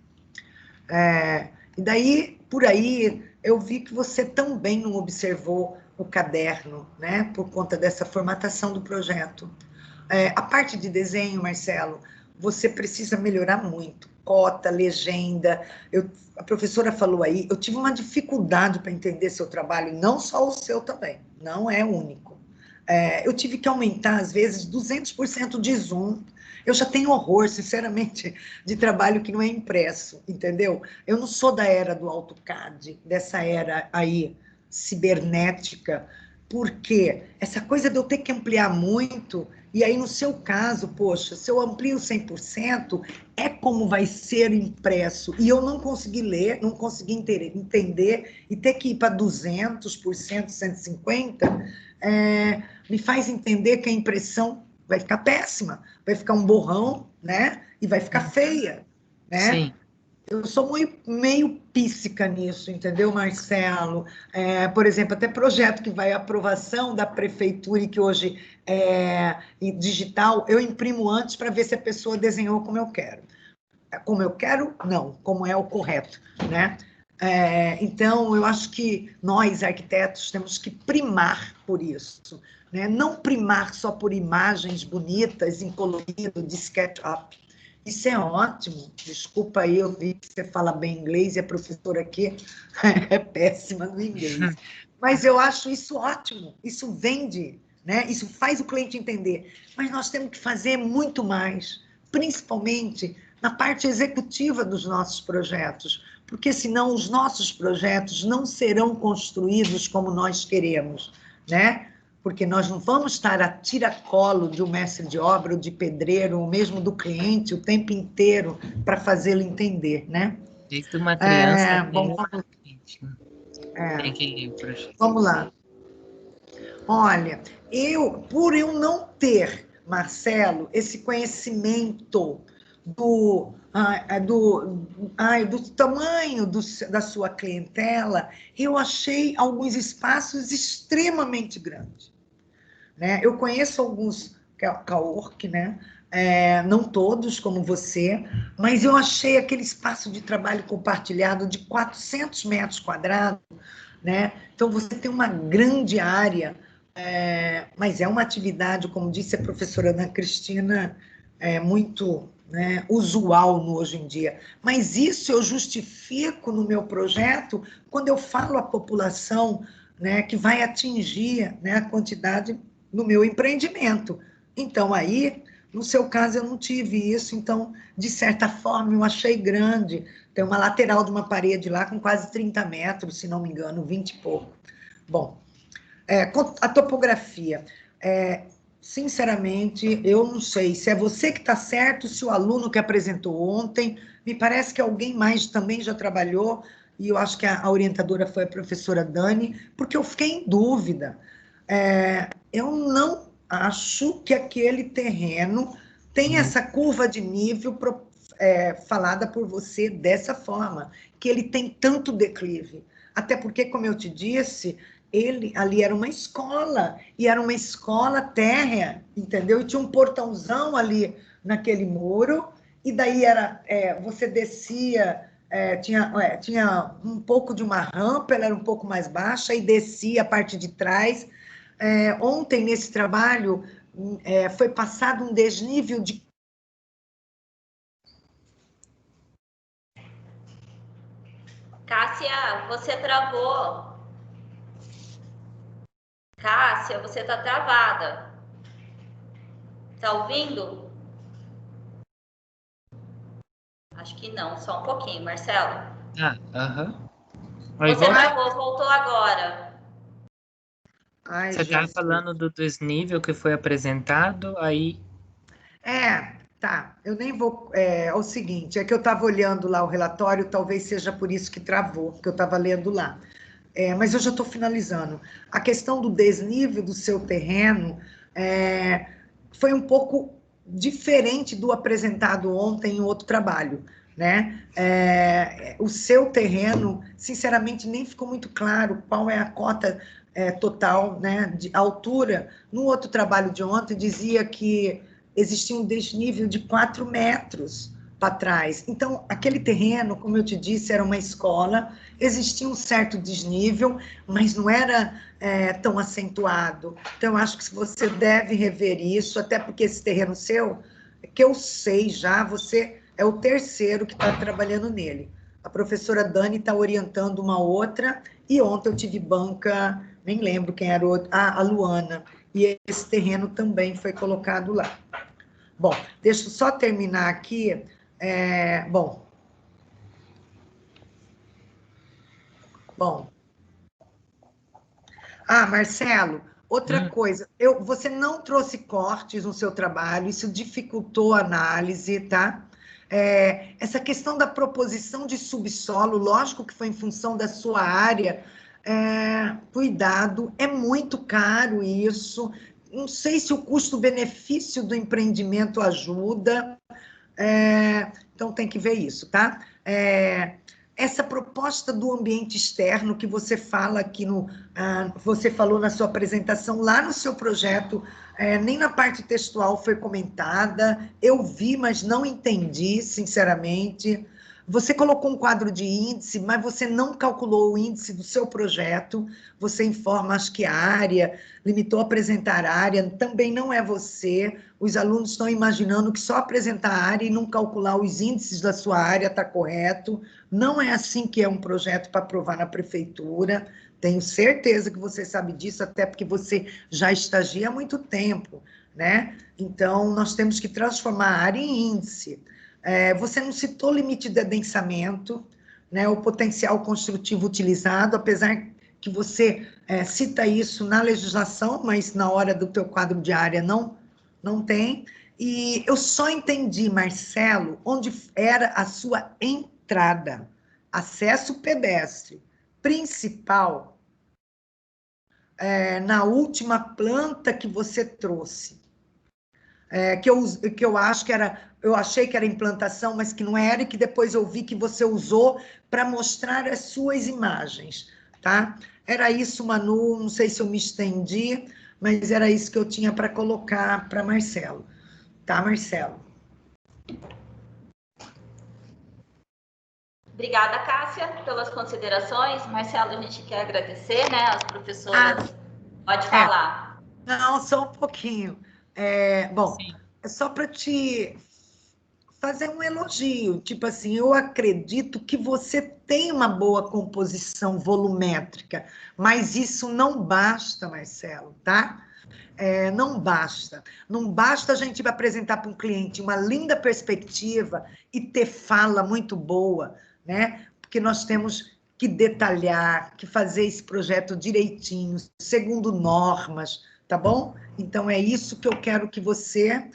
E daí, por aí, eu vi que você também não observou o caderno, né? Por conta dessa formatação do projeto. A parte de desenho, Marcelo, você precisa melhorar muito. Cota, legenda. A professora falou aí, eu tive uma dificuldade para entender seu trabalho, não só o seu também, não é único. Eu tive que aumentar, às vezes, 200% de zoom. Eu já tenho horror, sinceramente, de trabalho que não é impresso, entendeu? Eu não sou da era do AutoCAD, dessa era aí cibernética, porque essa coisa de eu ter que ampliar muito, e aí no seu caso, poxa, se eu amplio 100%, é como vai ser impresso, e eu não consegui ler, não consegui entender, e ter que ir para 200%, 150%, me faz entender que a impressão vai ficar péssima, vai ficar um borrão, né? E vai ficar feia, né? Sim. Eu sou meio píssica nisso, entendeu, Marcelo? Por exemplo, até projeto que vai à aprovação da prefeitura e que hoje é digital, eu imprimo antes para ver se a pessoa desenhou como eu quero. Como eu quero? Não, como é o correto, né? Então, eu acho que nós, arquitetos, temos que primar por isso, né? Não primar só por imagens bonitas, em colorido, de SketchUp. Isso é ótimo. Desculpa aí, eu vi que você fala bem inglês e a professora aqui é péssima no inglês. Mas eu acho isso ótimo, isso vende, né? Isso faz o cliente entender. Mas nós temos que fazer muito mais, principalmente na parte executiva dos nossos projetos, porque senão os nossos projetos não serão construídos como nós queremos, né? Porque nós não vamos estar a tiracolo de um mestre de obra, ou de pedreiro, ou mesmo do cliente, o tempo inteiro para fazê-lo entender, né? Desde uma criança Bom, tem que ir para o vamos lá. Olha, por eu não ter, Marcelo, esse conhecimento do tamanho da sua clientela, eu achei alguns espaços extremamente grandes, né? Eu conheço alguns cowork, né? não todos como você, mas eu achei aquele espaço de trabalho compartilhado de 400 metros quadrados, né? Então, você tem uma grande área, mas é uma atividade, como disse a professora Ana Cristina, muito, né, usual hoje em dia. Mas isso eu justifico no meu projeto quando eu falo à população, né, que vai atingir, né, a quantidade no meu empreendimento. Então, aí, no seu caso, eu não tive isso, então, de certa forma, eu achei grande. Tem uma lateral de uma parede lá com quase 30 metros, se não me engano, 20 e pouco. Bom, a topografia, sinceramente, eu não sei se é você que está certo, se o aluno que apresentou ontem, me parece que alguém mais também já trabalhou, e eu acho que a orientadora foi a professora Dani, porque eu fiquei em dúvida. Eu não acho que aquele terreno tem essa curva de nível falada por você dessa forma, que ele tem tanto declive. Até porque, como eu te disse, ali era uma escola, e era uma escola térrea, entendeu? E tinha um portãozão ali naquele muro, e daí você descia, tinha um pouco de uma rampa, ela era um pouco mais baixa, e descia a parte de trás. Ontem, nesse trabalho, foi passado um desnível de... Cássia, você travou. Cássia, você está travada. Tá ouvindo? Acho que não, só um pouquinho, Marcelo. Você travou, voltou agora. Você estava falando do desnível que foi apresentado, aí... Tá, eu nem vou... É o seguinte, é que eu estava olhando lá o relatório, talvez seja por isso que travou, que eu estava lendo lá. Mas eu já estou finalizando. A questão do desnível do seu terreno foi um pouco diferente do apresentado ontem em outro trabalho, né? O seu terreno, sinceramente, nem ficou muito claro qual é a cota total, né, de altura. No outro trabalho de ontem, dizia que existia um desnível de 4 metros para trás. Então, aquele terreno, como eu te disse, era uma escola, existia um certo desnível, mas não era tão acentuado. Então, eu acho que você deve rever isso, até porque esse terreno seu, que eu sei já, você é o terceiro que está trabalhando nele. A professora Dani está orientando uma outra, e ontem eu tive banca, nem lembro quem era a Luana, e esse terreno também foi colocado lá. Bom, deixa eu só terminar aqui. Bom. Marcelo, outra coisa, você não trouxe cortes no seu trabalho, isso dificultou a análise, tá? Essa questão da proposição de subsolo, lógico que foi em função da sua área, cuidado, é muito caro isso, não sei se o custo-benefício do empreendimento ajuda, então tem que ver isso, tá? Essa proposta do ambiente externo que você fala aqui você falou na sua apresentação, lá no seu projeto, nem na parte textual foi comentada, eu vi, mas não entendi, sinceramente. Você colocou um quadro de índice, mas você não calculou o índice do seu projeto, você informa, acho que a área, limitou a apresentar a área, também não é você, os alunos estão imaginando que só apresentar a área e não calcular os índices da sua área está correto, não é assim que é um projeto para aprovar na prefeitura, tenho certeza que você sabe disso, até porque você já estagia há muito tempo, né? Então, nós temos que transformar a área em índice. Você não citou limite de adensamento, né, o potencial construtivo utilizado, apesar que você cita isso na legislação, mas na hora do teu quadro de área não tem. E eu só entendi, Marcelo, onde era a sua entrada, acesso pedestre principal, na última planta que você trouxe. Que eu acho que eu achei que era implantação, mas que não era, e que depois eu vi que você usou para mostrar as suas imagens, tá? Era isso, Manu, não sei se eu me estendi, mas era isso que eu tinha para colocar para Marcelo, Tá, Marcelo? Obrigada, Cássia, pelas considerações. Marcelo, a gente quer agradecer, né, as professoras. Pode falar. Não, só um pouquinho. Bom, Sim. é só para te fazer um elogio. Tipo assim, eu acredito que você tem uma boa composição volumétrica, mas isso não basta, Marcelo, tá? Não basta. Não basta a gente apresentar para um cliente uma linda perspectiva e ter fala muito boa, né? Porque nós temos que detalhar, que fazer esse projeto direitinho, segundo normas, tá bom? Então, é isso que eu quero que você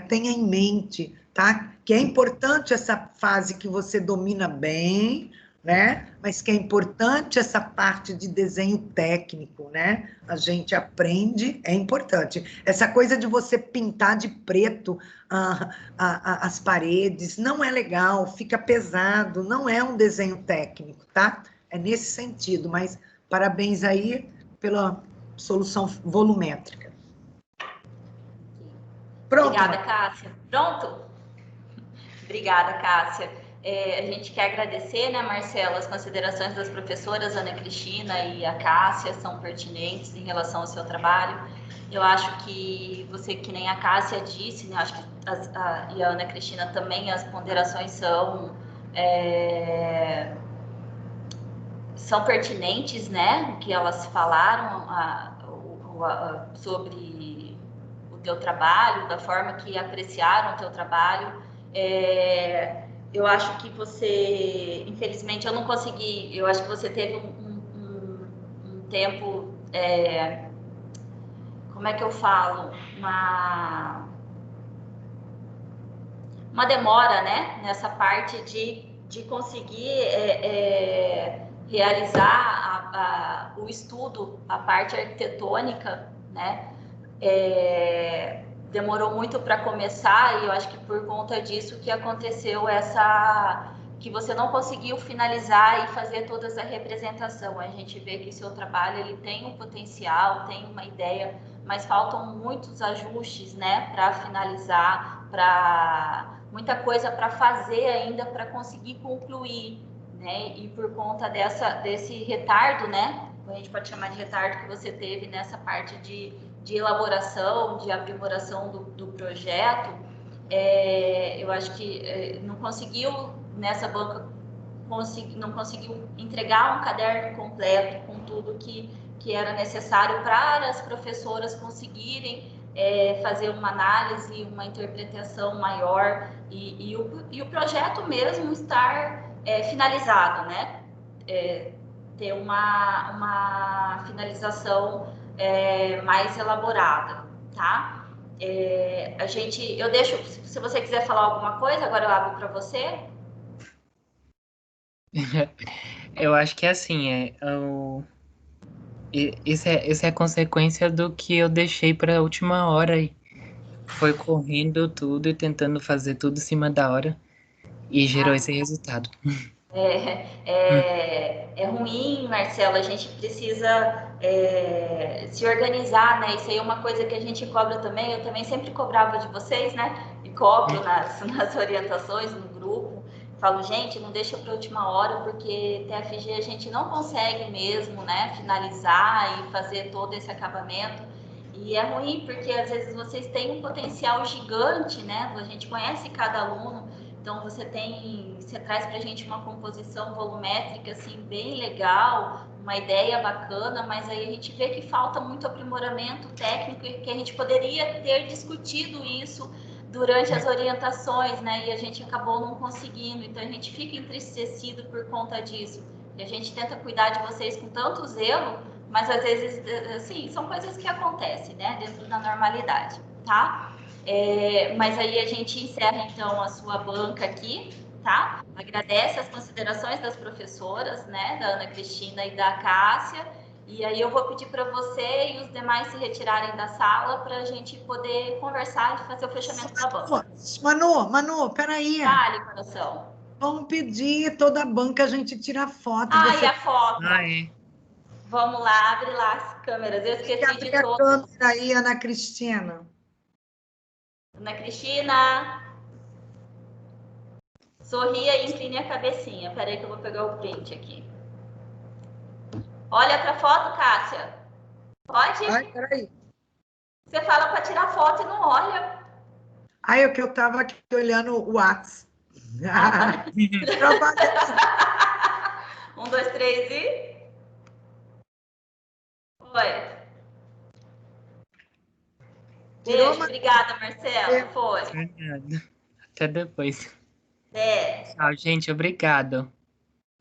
tenha em mente, tá? Que é importante essa fase que você domina bem, né? Mas que é importante essa parte de desenho técnico, né? A gente aprende, é importante. Essa coisa de você pintar de preto as paredes não é legal, fica pesado, não é um desenho técnico, tá? É nesse sentido, mas parabéns aí pela solução volumétrica. Pronto. Obrigada, Cássia. Pronto? Obrigada, Cássia. A gente quer agradecer, né, Marcela, as considerações das professoras Ana Cristina e a Cássia são pertinentes em relação ao seu trabalho. Eu acho que você, que nem a Cássia disse, né, acho que e a Ana Cristina também, as ponderações são pertinentes, né, o que elas falaram sobre o teu trabalho, da forma que apreciaram o teu trabalho. Eu acho que você, infelizmente, eu não consegui, eu acho que você teve um tempo, como é que eu falo, uma demora, né, nessa parte de conseguir realizar o estudo, a parte arquitetônica, né, demorou muito para começar, e eu acho que por conta disso que aconteceu que você não conseguiu finalizar e fazer toda essa representação. A gente vê que seu trabalho ele tem um potencial, tem uma ideia, mas faltam muitos ajustes, né, para finalizar, muita coisa para fazer ainda para conseguir concluir, né? E por conta desse retardo, né, a gente pode chamar de retardo que você teve nessa parte de elaboração, de aprimoração do projeto, eu acho que não conseguiu nessa banca, não conseguiu entregar um caderno completo com tudo que era necessário para as professoras conseguirem fazer uma análise, uma interpretação maior e o projeto mesmo estar finalizado, né? Ter uma finalização mais elaborada, tá? Eu deixo, se você quiser falar alguma coisa, agora eu abro para você. Eu acho que é assim, essa é a consequência do que eu deixei para a última hora e foi correndo tudo e tentando fazer tudo em cima da hora e gerou esse resultado. É ruim, Marcelo, a gente precisa se organizar, né? Isso aí é uma coisa que a gente cobra também, eu também sempre cobrava de vocês, né? E cobro nas orientações, no grupo. Falo, gente, não deixa para a última hora, porque TFG a gente não consegue mesmo, né? Finalizar e fazer todo esse acabamento. E é ruim, porque às vezes vocês têm um potencial gigante, né? A gente conhece cada aluno, então você traz para a gente uma composição volumétrica assim bem legal, uma ideia bacana, mas aí a gente vê que falta muito aprimoramento técnico e que a gente poderia ter discutido isso durante as orientações, né? E a gente acabou não conseguindo, então a gente fica entristecido por conta disso. E a gente tenta cuidar de vocês com tanto zelo, mas às vezes, assim, são coisas que acontecem, né? Dentro da normalidade, tá? Mas aí a gente encerra, então, a sua banca aqui, tá? Agradece as considerações das professoras, né? Da Ana Cristina e da Cássia. E aí eu vou pedir para você e os demais se retirarem da sala para a gente poder conversar e fazer o fechamento da banca. Manu, peraí. Vale, coração. Vamos pedir toda a banca, a gente tira foto. E a foto? É. Vamos lá, abre lá as câmeras. Eu esqueci de a todos. câmera aí, Ana Cristina. Ana Cristina. Sorria e incline a cabecinha. Peraí que eu vou pegar o print aqui. Olha para a foto, Cássia. Pode? Ai, peraí. Você fala para tirar foto e não olha. Ai, é que eu estava aqui olhando o WhatsApp. Trabalho. 1, 2, 3 e... Foi. Tirou Beijo, obrigada, Marcelo. Foi. Obrigado. Até depois. É. Tchau, gente. Obrigado.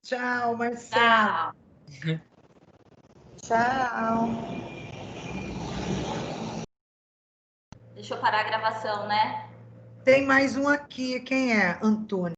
Tchau, Marcelo. Tchau. Tchau. Deixa eu parar a gravação, né? Tem mais um aqui. Quem é? Antônio.